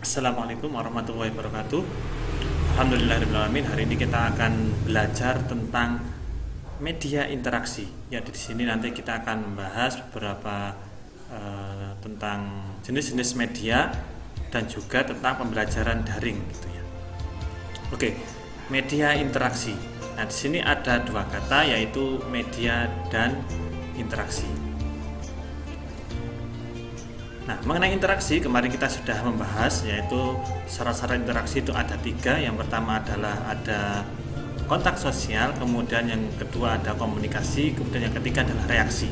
Assalamualaikum warahmatullahi wabarakatuh. Alhamdulillahirobbilalamin. Hari ini kita akan belajar tentang media interaksi. Ya, di sini nanti kita akan membahas beberapa tentang jenis-jenis media dan juga tentang pembelajaran daring gitu ya. Oke, media interaksi. Nah, di sini ada dua kata, yaitu media dan interaksi. Nah, mengenai interaksi, kemarin kita sudah membahas, yaitu syarat-syarat interaksi itu ada tiga. Yang pertama adalah ada kontak sosial, kemudian yang kedua ada komunikasi, kemudian yang ketiga adalah reaksi.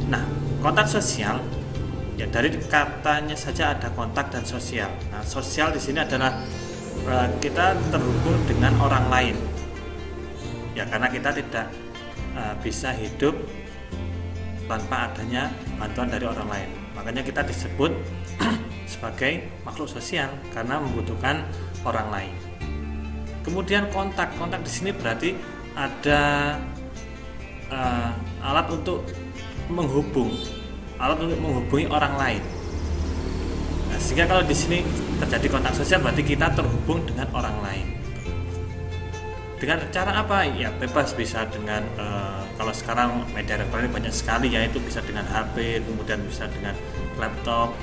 Nah, kontak sosial, ya dari katanya saja ada kontak dan sosial. Nah, sosial di sini adalah kita terhubung dengan orang lain, ya karena kita tidak bisa hidup tanpa adanya bantuan dari orang lain. Makanya kita disebut sebagai makhluk sosial karena membutuhkan orang lain. Kemudian kontak di sini berarti ada alat untuk menghubungi orang lain. Nah, sehingga kalau di sini terjadi kontak sosial berarti kita terhubung dengan orang lain. Dengan cara apa? Ya bebas, bisa dengan kalau sekarang media elektronik banyak sekali, yaitu bisa dengan HP, kemudian bisa dengan laptop,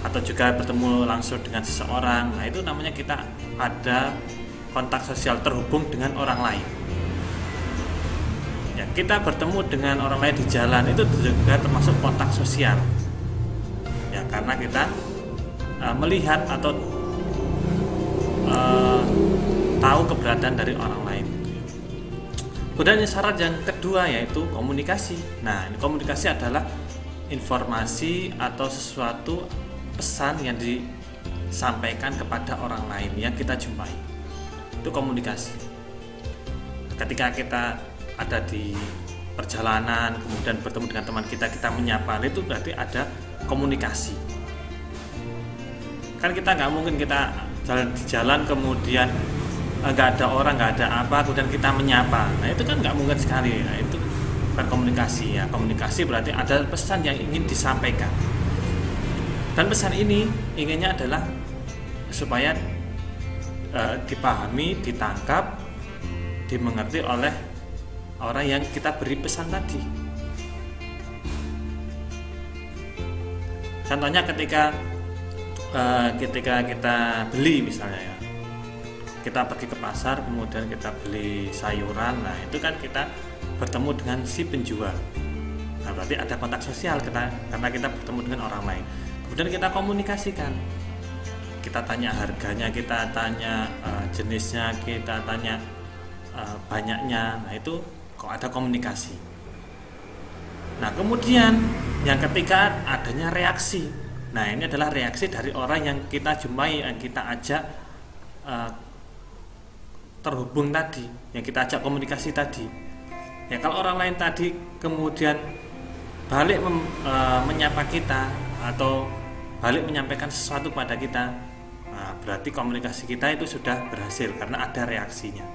atau juga bertemu langsung dengan seseorang. Nah, itu namanya kita ada kontak sosial, terhubung dengan orang lain. Ya, kita bertemu dengan orang lain di jalan itu juga termasuk kontak sosial. Ya, karena kita melihat atau tahu keberadaan dari orang lain. Kemudian syarat yang kedua yaitu komunikasi. Nah, ini komunikasi adalah informasi atau sesuatu pesan yang disampaikan kepada orang lain yang kita jumpai. Itu komunikasi. Ketika kita ada di perjalanan, kemudian bertemu dengan teman kita menyapa, itu berarti ada komunikasi. Kan kita nggak mungkin kita jalan di jalan kemudian nggak ada orang, nggak ada apa, kemudian kita menyapa. Nah, itu kan nggak mungkin sekali. Nah, itu bukan komunikasi ya. Komunikasi berarti ada pesan yang ingin disampaikan. Dan pesan ini inginnya adalah supaya dipahami, ditangkap, dimengerti oleh orang yang kita beri pesan tadi. Contohnya ketika kita beli misalnya ya, kita pergi ke pasar kemudian kita beli sayuran. Nah, itu kan kita bertemu dengan si penjual. Nah, berarti ada kontak sosial kita karena kita bertemu dengan orang lain. Kemudian kita komunikasikan, kita tanya harganya, kita tanya jenisnya, kita tanya banyaknya. Nah, itu kok ada komunikasi. Nah, kemudian yang ketiga adanya reaksi. Nah, ini adalah reaksi dari orang yang kita jumpai, yang kita ajak terhubung tadi, yang kita ajak komunikasi tadi. Ya, kalau orang lain tadi kemudian balik menyapa kita atau balik menyampaikan sesuatu pada kita, nah, berarti komunikasi kita itu sudah berhasil karena ada reaksinya.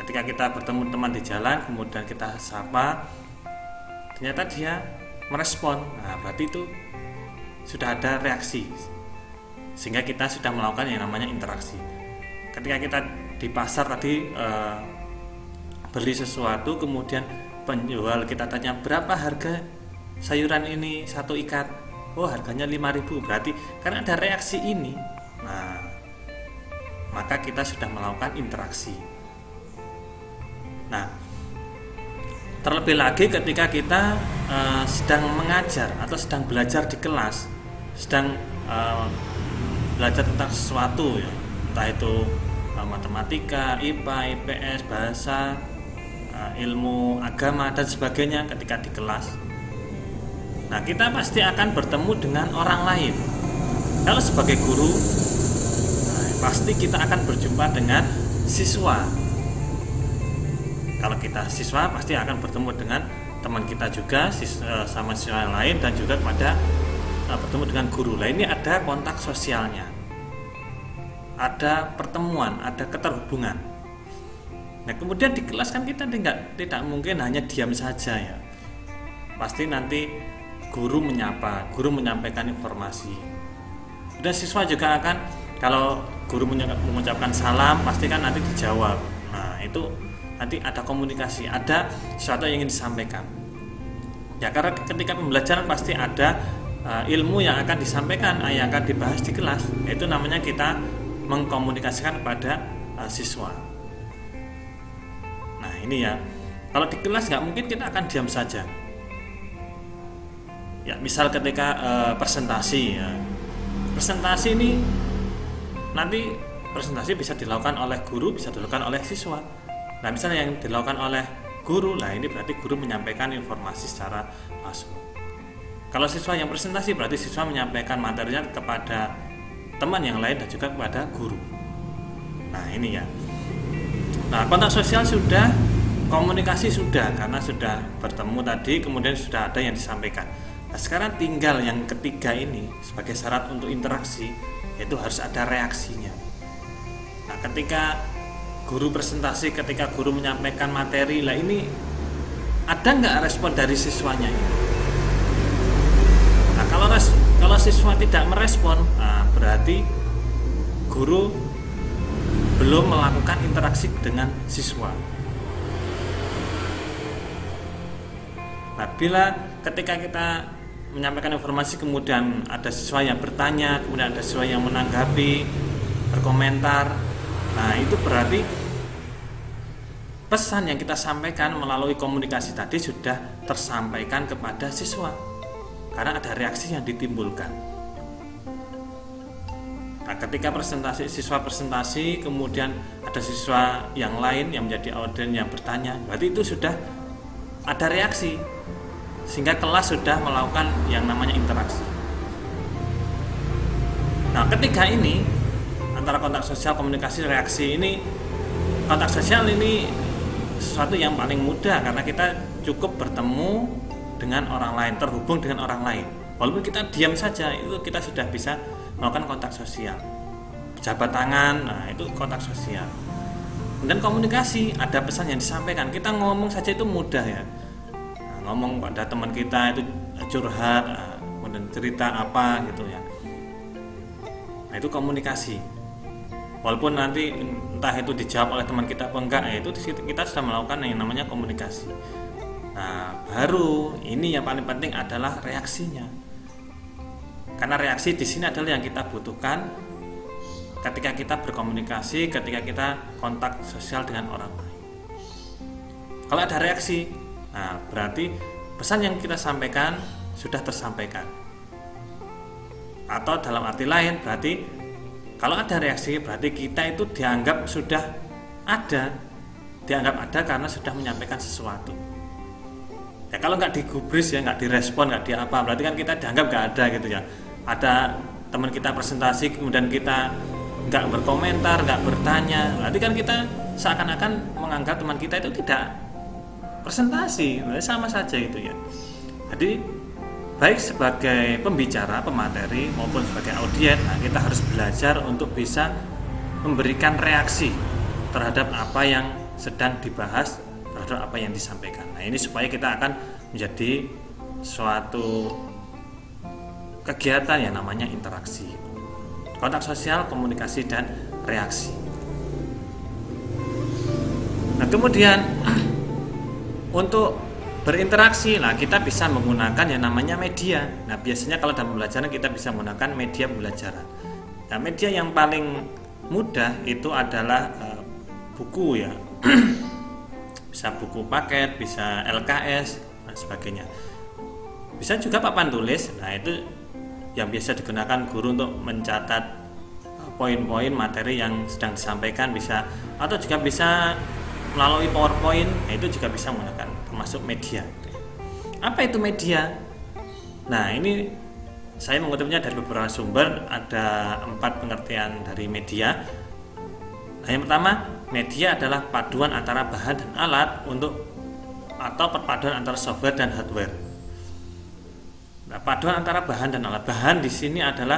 Ketika kita bertemu teman di jalan kemudian kita sapa, ternyata dia merespon, nah berarti itu sudah ada reaksi, sehingga kita sudah melakukan yang namanya interaksi. Ketika kita di pasar tadi beli sesuatu, kemudian penjual kita tanya berapa harga sayuran ini satu ikat, oh harganya 5.000, berarti karena ada reaksi ini, nah maka kita sudah melakukan interaksi. Nah, terlebih lagi ketika kita sedang mengajar atau sedang belajar di kelas, sedang belajar tentang sesuatu ya, entah itu matematika, IPA, IPS, bahasa, ilmu agama dan sebagainya. Ketika di kelas, nah kita pasti akan bertemu dengan orang lain. Kalau sebagai guru, pasti kita akan berjumpa dengan siswa. Kalau kita siswa pasti akan bertemu dengan teman kita juga, sama siswa yang lain, dan juga pada bertemu dengan guru. Nah, ini ada kontak sosialnya, ada pertemuan, ada keterhubungan. Nah, kemudian di kelas kan kita tidak mungkin hanya diam saja ya. Pasti nanti guru menyapa, guru menyampaikan informasi. Dan siswa juga akan, kalau guru mengucapkan salam pasti kan nanti dijawab. Nah itu nanti ada komunikasi, ada sesuatu yang ingin disampaikan ya, karena ketika pembelajaran pasti ada ilmu yang akan disampaikan, yang akan dibahas di kelas. Itu namanya kita mengkomunikasikan kepada siswa. Nah ini ya, kalau di kelas nggak mungkin kita akan diam saja ya. Misal ketika presentasi ya, presentasi ini nanti presentasi bisa dilakukan oleh guru, bisa dilakukan oleh siswa. Nah misalnya yang dilakukan oleh guru, lah ini berarti guru menyampaikan informasi secara langsung. Kalau siswa yang presentasi berarti siswa menyampaikan materinya kepada teman yang lain dan juga kepada guru. Nah ini ya. Nah kontak sosial sudah, komunikasi sudah, karena sudah bertemu tadi, kemudian sudah ada yang disampaikan. Nah sekarang tinggal yang ketiga ini sebagai syarat untuk interaksi, yaitu harus ada reaksinya. Nah ketika guru presentasi, ketika guru menyampaikan materi, lah ini ada nggak respon dari siswanya ini? Nah kalau siswa tidak merespon, nah berarti guru belum melakukan interaksi dengan siswa. Nah bila ketika kita menyampaikan informasi kemudian ada siswa yang bertanya, kemudian ada siswa yang menanggapi, berkomentar, nah itu berarti pesan yang kita sampaikan melalui komunikasi tadi sudah tersampaikan kepada siswa, karena ada reaksi yang ditimbulkan. Nah ketika siswa presentasi kemudian ada siswa yang lain yang menjadi audien yang bertanya, berarti itu sudah ada reaksi, sehingga kelas sudah melakukan yang namanya interaksi. Nah ketika ini antara kontak sosial, komunikasi, reaksi ini, kontak sosial ini sesuatu yang paling mudah karena kita cukup bertemu dengan orang lain, terhubung dengan orang lain. Walaupun kita diam saja, itu kita sudah bisa melakukan kontak sosial. Jabat tangan, nah itu kontak sosial. Dan komunikasi, ada pesan yang disampaikan. Kita ngomong saja itu mudah ya. Ngomong pada teman kita itu curhat, kemudian cerita apa gitu ya. Nah itu komunikasi. Walaupun nanti entah itu dijawab oleh teman kita atau enggak, itu kita sudah melakukan yang namanya komunikasi. Nah baru ini yang paling penting adalah reaksinya. Karena reaksi di sini adalah yang kita butuhkan ketika kita berkomunikasi, ketika kita kontak sosial dengan orang lain. Kalau ada reaksi, nah berarti pesan yang kita sampaikan sudah tersampaikan. Atau dalam arti lain berarti kalau ada reaksi berarti kita itu dianggap sudah ada, dianggap ada karena sudah menyampaikan sesuatu. Ya kalau nggak digubris ya, nggak direspon, nggak diapa, berarti kan kita dianggap nggak ada gitu ya. Ada teman kita presentasi kemudian kita nggak berkomentar, nggak bertanya, berarti kan kita seakan-akan menganggap teman kita itu tidak presentasi, sama saja itu ya. Jadi baik sebagai pembicara, pemateri maupun sebagai audien, nah kita harus belajar untuk bisa memberikan reaksi terhadap apa yang sedang dibahas, terhadap apa yang disampaikan. Nah ini supaya kita akan menjadi suatu kegiatan yang namanya interaksi, kontak sosial, komunikasi, dan reaksi. Nah kemudian untuk berinteraksi, nah kita bisa menggunakan yang namanya media. Nah biasanya kalau dalam pembelajaran kita bisa menggunakan media pembelajaran. Nah media yang paling mudah itu adalah buku ya. Bisa buku paket, bisa LKS, dan sebagainya. Bisa juga papan tulis. Nah itu yang biasa digunakan guru untuk mencatat poin-poin materi yang sedang disampaikan, bisa, atau juga bisa melalui PowerPoint. Nah itu juga bisa menggunakan, termasuk media. Apa itu media? Nah ini saya mengutipnya dari beberapa sumber, ada 4 pengertian dari media. Nah, yang pertama, media adalah paduan antara bahan dan alat atau perpaduan antara software dan hardware. Nah, paduan antara bahan dan alat. Bahan di sini adalah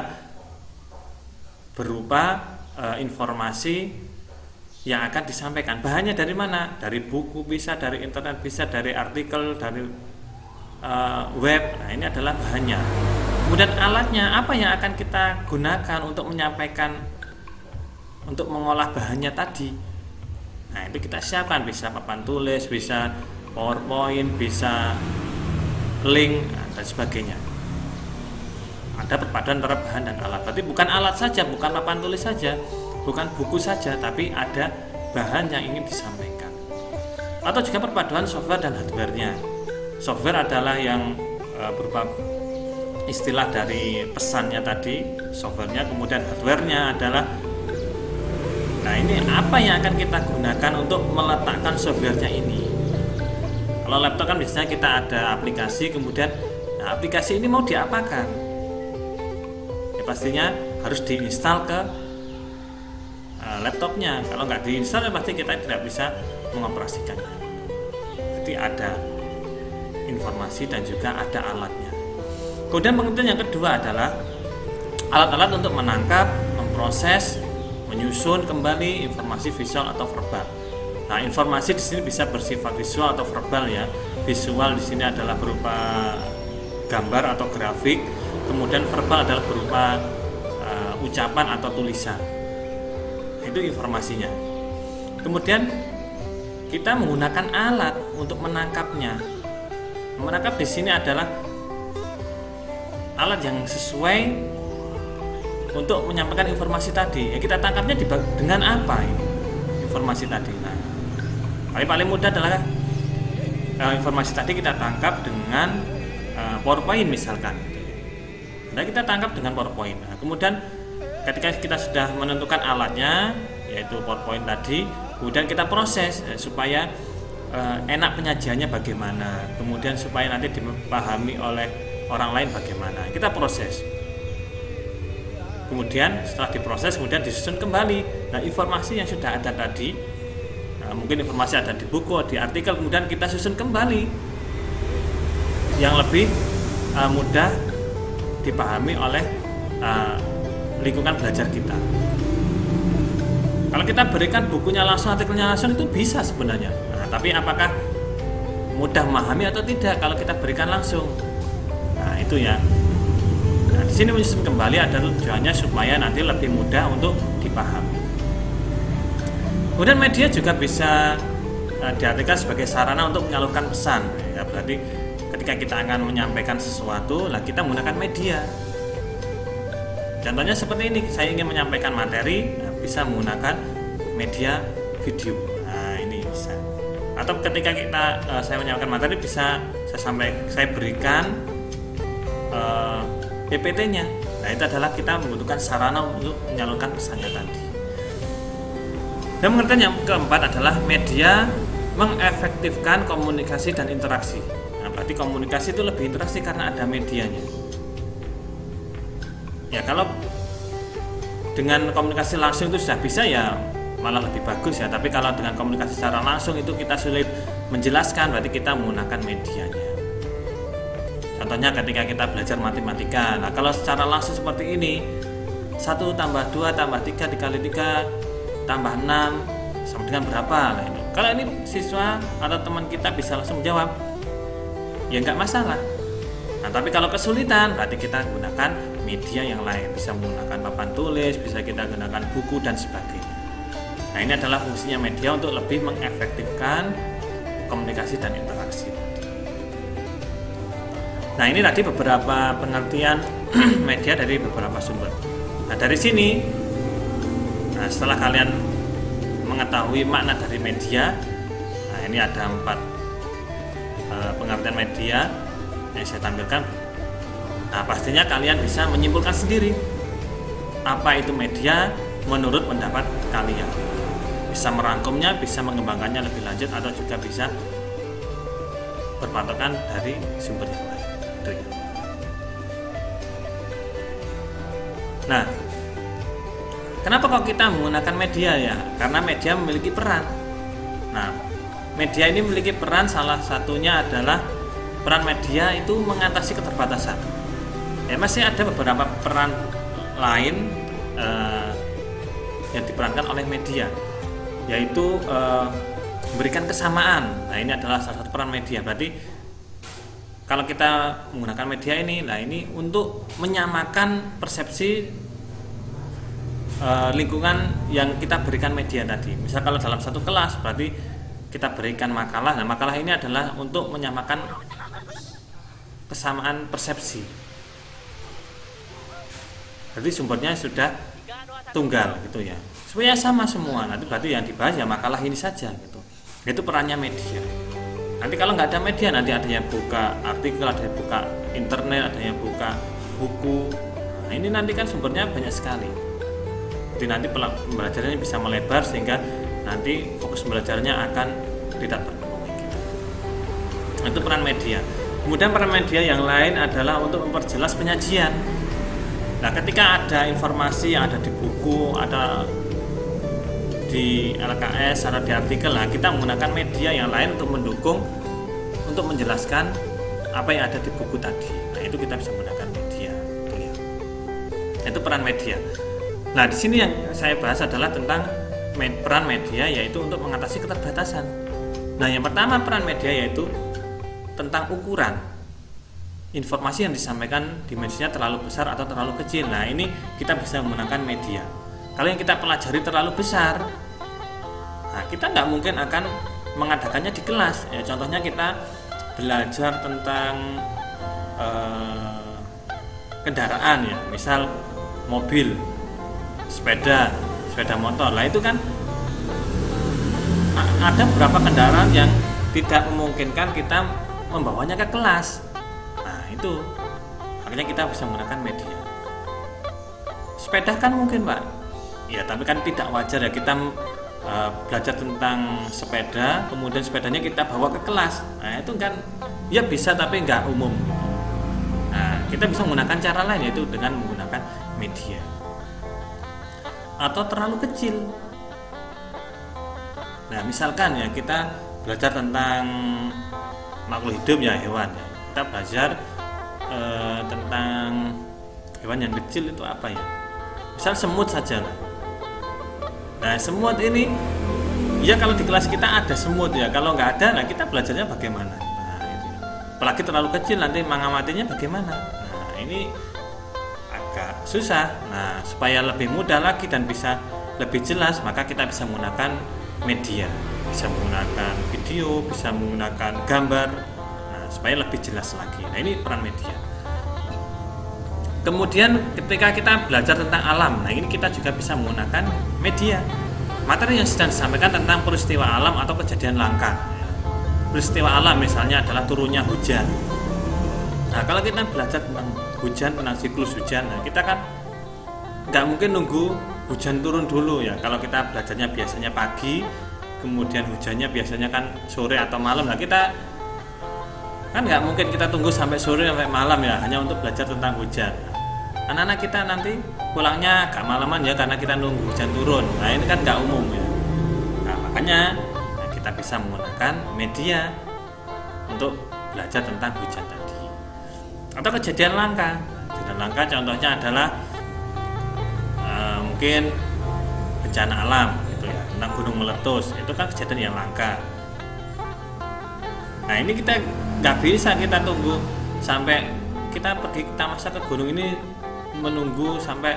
berupa informasi yang akan disampaikan. Bahannya dari mana? Dari buku bisa, dari internet bisa, dari artikel, dari web. Nah, ini adalah bahannya. Kemudian alatnya apa yang akan kita gunakan untuk menyampaikan, untuk mengolah bahannya tadi. Nah, itu kita siapkan, bisa papan tulis, bisa PowerPoint, bisa link, dan sebagainya. Ada perpaduan antara bahan dan alat. Berarti bukan alat saja, bukan papan tulis saja, bukan buku saja, tapi ada bahan yang ingin disampaikan. Atau juga perpaduan software dan hardware-nya. Software adalah yang berupa istilah dari pesannya tadi, softwarenya, kemudian hardwarenya adalah, nah ini apa yang akan kita gunakan untuk meletakkan softwarenya ini. Kalau laptop kan biasanya kita ada aplikasi, kemudian nah, aplikasi ini mau diapakan, ya pastinya harus diinstal ke laptopnya. Kalau nggak diinstal ya pasti kita tidak bisa mengoperasikannya. Jadi ada informasi dan juga ada alatnya. Kemudian pengertian yang kedua adalah alat-alat untuk menangkap, memproses, menyusun kembali informasi visual atau verbal. Nah, informasi di sini bisa bersifat visual atau verbal ya. Visual di sini adalah berupa gambar atau grafik, kemudian verbal adalah berupa ucapan atau tulisan. Itu informasinya. Kemudian kita menggunakan alat untuk menangkapnya. Menangkap di sini adalah alat yang sesuai untuk menyampaikan informasi tadi. Ya, kita tangkapnya dengan apa ini informasi tadi? Nah, paling mudah adalah informasi tadi kita tangkap dengan PowerPoint misalkan. Nah, kita tangkap dengan PowerPoint. Nah, kemudian ketika kita sudah menentukan alatnya, yaitu PowerPoint tadi, kemudian kita proses supaya enak penyajiannya bagaimana, kemudian supaya nanti dipahami oleh orang lain bagaimana. Kita proses. Kemudian setelah diproses, kemudian disusun kembali. Nah, informasi yang sudah ada tadi, mungkin informasi ada di buku, di artikel, kemudian kita susun kembali yang lebih mudah dipahami oleh lingkungan belajar kita. Kalau kita berikan bukunya langsung, artikelnya langsung, itu bisa sebenarnya. Nah, tapi apakah mudah memahami atau tidak kalau kita berikan langsung? Nah, itu ya. Nah, di sini menyusun kembali ada tujuannya supaya nanti lebih mudah untuk dipahami. Kemudian media juga bisa diartikan sebagai sarana untuk menyalurkan pesan. Ya, berarti ketika kita akan menyampaikan sesuatu, lah kita menggunakan media. Contohnya seperti ini, saya ingin menyampaikan materi, bisa menggunakan media video. Nah, ini bisa. Atau ketika saya menyampaikan materi, bisa saya berikan PPT-nya. Nah, itu adalah kita membutuhkan sarana untuk menyalurkan pesannya tadi. Dan pengertian yang keempat adalah media mengefektifkan komunikasi dan interaksi. Nah, berarti komunikasi itu lebih interaksi karena ada medianya. Ya, kalau dengan komunikasi langsung itu sudah bisa ya malah lebih bagus ya. Tapi kalau dengan komunikasi secara langsung itu kita sulit menjelaskan, berarti kita menggunakan medianya. Contohnya ketika kita belajar matematika. Nah, kalau secara langsung seperti ini, 1 tambah 2 tambah 3 dikali 3 tambah 6 sama dengan berapa? Nah, itu. Kalau ini siswa atau teman kita bisa langsung menjawab, ya nggak masalah. Nah, tapi kalau kesulitan, berarti kita gunakan media yang lain, bisa menggunakan papan tulis, bisa kita gunakan buku dan sebagainya. Nah, ini adalah fungsinya media untuk lebih mengefektifkan komunikasi dan interaksi. Nah, ini tadi beberapa pengertian media dari beberapa sumber. Nah, dari sini, setelah kalian mengetahui makna dari media, nah ini ada 4 pengertian media yang saya tampilkan. Nah, pastinya kalian bisa menyimpulkan sendiri apa itu media menurut pendapat kalian. Bisa merangkumnya, bisa mengembangkannya lebih lanjut, atau juga bisa berpatokan dari sumber yang lain. Itu ya. Nah, kenapa kok kita menggunakan media ya? Karena media memiliki peran. Nah, media ini memiliki peran, salah satunya adalah peran media itu mengatasi keterbatasan. Ya, masih ada beberapa peran lain yang diperankan oleh media, yaitu memberikan kesamaan. Nah, ini adalah salah satu peran media. Berarti kalau kita menggunakan media ini, nah ini untuk menyamakan persepsi lingkungan yang kita berikan media tadi. Misal kalau dalam satu kelas berarti kita berikan makalah. Nah, makalah ini adalah untuk menyamakan kesamaan persepsi. Jadi sumbernya sudah tunggal gitu ya. Supaya sama semua. Nanti berarti yang dibahas ya makalah ini saja gitu. Itu perannya media. Nanti kalau nggak ada media, nanti ada yang buka artikel, ada yang buka internet, ada yang buka buku. Nah, ini nanti kan sumbernya banyak sekali. Jadi nanti pembelajarannya bisa melebar sehingga nanti fokus belajarnya akan tidak terpenuhi gitu. Itu peran media. Kemudian peran media yang lain adalah untuk memperjelas penyajian. Nah, ketika ada informasi yang ada di buku, ada di LKS, ada di artikel, nah kita menggunakan media yang lain untuk mendukung, untuk menjelaskan apa yang ada di buku tadi. Nah, itu kita bisa menggunakan media. Itu peran media. Nah, di sini yang saya bahas adalah tentang peran media, yaitu untuk mengatasi keterbatasan. Nah, yang pertama peran media yaitu tentang ukuran informasi yang disampaikan dimensinya terlalu besar atau terlalu kecil. Nah, ini kita bisa menggunakan media. Kalau yang kita pelajari terlalu besar, nah kita nggak mungkin akan mengadakannya di kelas. Ya, contohnya kita belajar tentang kendaraan ya, misal mobil, sepeda motor. Lah itu kan ada beberapa kendaraan yang tidak memungkinkan kita membawanya ke kelas. Nah, itu makanya kita bisa menggunakan media. Sepeda kan mungkin, Pak. Ya, tapi kan tidak wajar ya kita belajar tentang sepeda, kemudian sepedanya kita bawa ke kelas. Nah, itu kan ya bisa tapi nggak umum. Nah, kita bisa menggunakan cara lain, yaitu dengan menggunakan media. Atau terlalu kecil. Nah, misalkan ya kita belajar tentang makhluk hidup ya, hewan ya. Kita belajar tentang hewan yang kecil itu apa ya? Misal semut saja lah. Nah, semut ini ya kalau di kelas kita ada semut ya, kalau nggak ada, nah kita belajarnya bagaimana? Nah, itu. Apalagi terlalu kecil, nanti mengamatinya bagaimana? Nah, ini agak susah. Nah, supaya lebih mudah lagi dan bisa lebih jelas, maka kita bisa menggunakan media, bisa menggunakan video, bisa menggunakan gambar. Nah, supaya lebih jelas lagi. Nah, ini peran media. Kemudian ketika kita belajar tentang alam, nah ini kita juga bisa menggunakan media. Materi yang sedang disampaikan tentang peristiwa alam atau kejadian langka. Peristiwa alam misalnya adalah turunnya hujan. Nah, kalau kita belajar tentang hujan, tentang siklus hujan, nah kita kan nggak mungkin nunggu hujan turun dulu ya. Kalau kita belajarnya biasanya pagi, kemudian hujannya biasanya kan sore atau malam. Nah, kita kan nggak mungkin kita tunggu sampai sore sampai malam ya, hanya untuk belajar tentang hujan. Anak-anak kita nanti pulangnya agak malaman ya, karena kita nunggu hujan turun. Nah, ini kan nggak umum ya. Nah, makanya kita bisa menggunakan media untuk belajar tentang hujan tadi. Atau kejadian langka. Kejadian langka contohnya adalah mungkin bencana alam gitu ya, tentang gunung meletus. Itu kan kejadian yang langka. Nah, ini kita nggak bisa kita tunggu sampai kita pergi, kita masa ke gunung ini menunggu sampai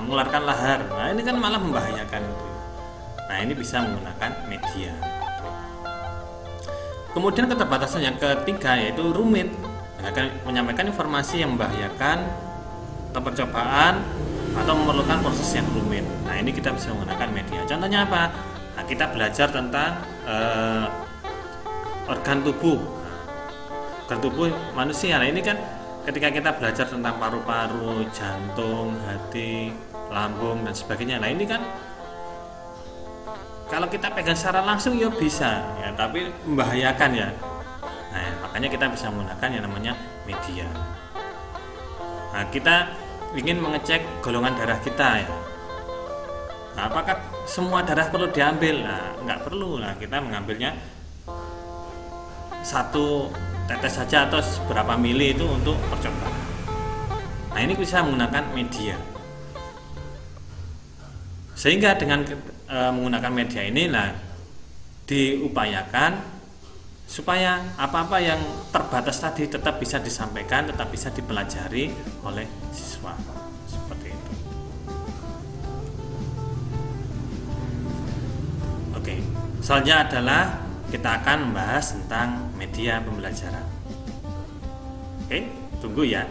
mengeluarkan lahar. Nah, ini kan malah membahayakan gitu. Nah, ini bisa menggunakan media. Kemudian keterbatasan yang ketiga yaitu rumit, menyampaikan informasi yang membahayakan atau percobaan atau memerlukan proses yang rumit. Nah, ini kita bisa menggunakan media. Contohnya apa? Nah, kita belajar tentang organ tubuh manusia. Nah, ini kan ketika kita belajar tentang paru-paru, jantung, hati, lambung dan sebagainya. Nah, ini kan kalau kita pegang secara langsung ya bisa ya, tapi membahayakan ya. Nah, makanya kita bisa menggunakan yang namanya media. Nah, kita ingin mengecek golongan darah kita ya. Nah, apakah semua darah perlu diambil? Nah, nggak perlu. Nah, kita mengambilnya satu tetes saja atau beberapa mili itu untuk percobaan. Nah, ini bisa menggunakan media. Sehingga dengan menggunakan media ini, nah diupayakan supaya apa-apa yang terbatas tadi tetap bisa disampaikan, tetap bisa dipelajari oleh siswa. Seperti itu. Oke, selanjutnya adalah kita akan membahas tentang media pembelajaran. Oke, tunggu ya.